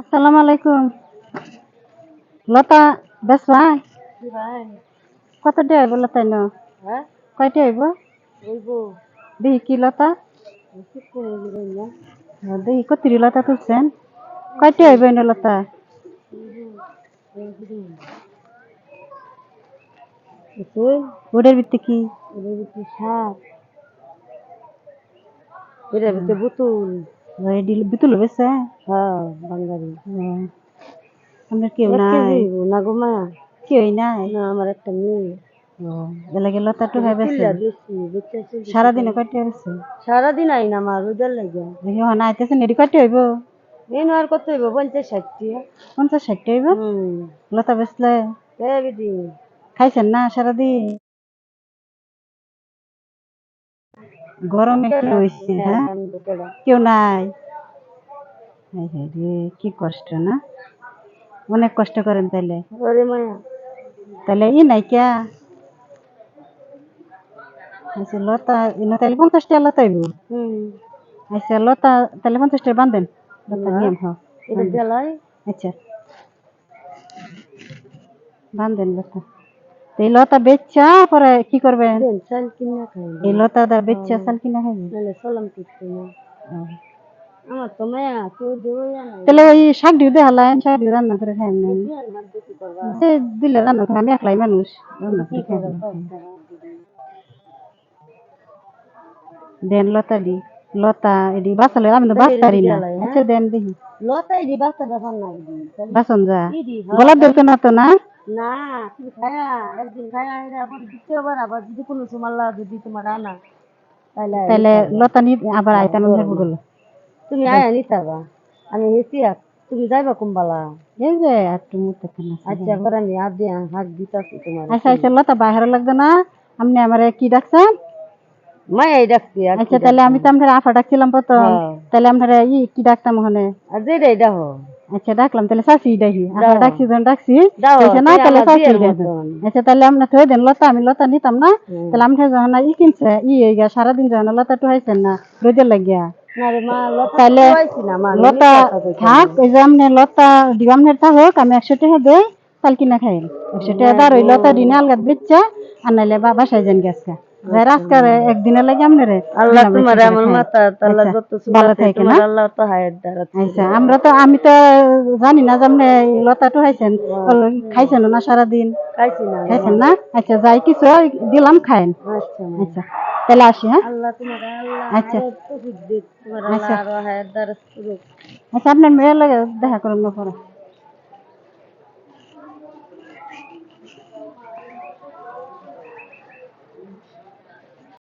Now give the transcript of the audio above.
আসসালামু আলাইকুম। লতা বেশ ভাই ভাই কত দিয়ে হইব লতা ন হ্যাঁ কয়টা হইব বলবো দেখি কি লতা ঠিক করে দিবেন না দেখি কতিরি লতা তুলছেন কয়টা হইব এনে লতা বুঝুন ওদের ভিত্তি কি এদের ভিতরে সাপ এদের ভিতরে বুতুল বিতুল বেছে হ্যাঁ বাঙালি আপনার কেউ এক নাই কেজি না গো মা কেউই নাই না আমার একটা মেয়ে এলাকে লতা টুকা বেছে চিল্লা বেশি বেঁচে সারাদিনে কয়টা বেছে সারাদিন আই না আমার রোজার লাগে দেখি হন আইতেছেন এটি কয়টা হইব এই আর কত হইব 50-60 50-60 হইব লতা বেচলে দিন খাইছেন না সারাদিন গরমে কি হয়েছে হ্যাঁ কেউ নাই হায় হায় রে কি কষ্ট না অনেক কষ্ট করেন তাইলে ওরে মায়া তাহলে নাই কিয়া আচ্ছা লতা তাহলে 50 টাকা লতা হইব আচ্ছা লতা তাহলে 50 টাকা বান্ধেন লতা নিয়ম হোক এটা জ্বালাই আচ্ছা বান্ধেন লতা এই লতা বেচা পরে কি করবেন দেন চাল কিনা খাই এই লতা দা বেচা চাল কিনা খাইবেন নাহলে চলাম কিছু না আমার তো মায়া কেউ দেবো না তাহলে ওই শাক দিও দেখালেন শাক দিও রান্না করে খাই না কি করবা সে দিলে রান্না করে আমি একলাই মানুষ রান্না কি করে খাই করবা দেন লতা দি লতা এদি বাঁচালে আমি তো বাঁচতারি না আচ্ছা দেন দেখি লতাই দি বাচ্চা ব্যাপার না বাসন যা ইদি গোলাপ দরকার না তো না না তুমি খায়া একদিন খায়া এরা আবার দিতে আবার আবার যদি কোনো সময় যদি তোমার আনা তাহলে লতা নি আবার আইতাম বলে তুমি আয়া নিতাবা আমি হেসি তুমি যাইবা কুম্বালা এই যে আর তুমি তো কেন আচ্ছা করে আমি আর দিয়া হাত দিতাছি তোমার আচ্ছা আচ্ছা লতা বাইরে লাগবে না আপনি আমার কি ডাকছেন মায়াই ডাকছি আচ্ছা তাহলে আমি তো আপনার আফা ডাকছিলাম প্রথম তাহলে আপনার কি ডাকতাম ওখানে আর যেটাই দেখো আচ্ছা ডাকলাম তাহলে চাষি ডাকি আফা ডাকছি যখন ডাকছি না তাহলে আমার চাষি বিয়ের ডাকি মতন। আচ্ছা তাহলে আমরা থয়ে দেন লতা আমি লতা নিতাম না তাহলে আপনি যখন কিনছে সারাদিন যখন লতা টুহাইছেন না রোদের লাগিয়া না রে মা লতা তাহলে পাইছি না মা লতা থাক ওই যে আপনি লতা দিবামনের থাকুক আমি 100 টাকা দেই চাল কিনা খাই 100 টাকা দাঁড় ওই লতা দিনে আলগা বেচা আর নাইলে বাসায় যান গেছে আজকাল একদিনের লাগে আপনারে আল্লাহ তোমার আমার মাথা আল্লাহ যত ভালো থাকে না আল্লাহ তো হায়াত দ্বারা আচ্ছা আমি তো জানি না যে আপনি লতাটো খাইছেন খাইছেন না সারাদিন খাইছি না খাইছেন না আচ্ছা যাই কিছু দিলাম খাইন আচ্ছা আচ্ছা তাহলে আসি হ্যাঁ আল্লাহ তোমার আল্লাহ আচ্ছা আরো তৌফিক দিক তোমার আল্লাহ আরো হায়াত দ্বারা করুক আচ্ছা আপনার মেয়ের লাগে দেখা করুন না পরে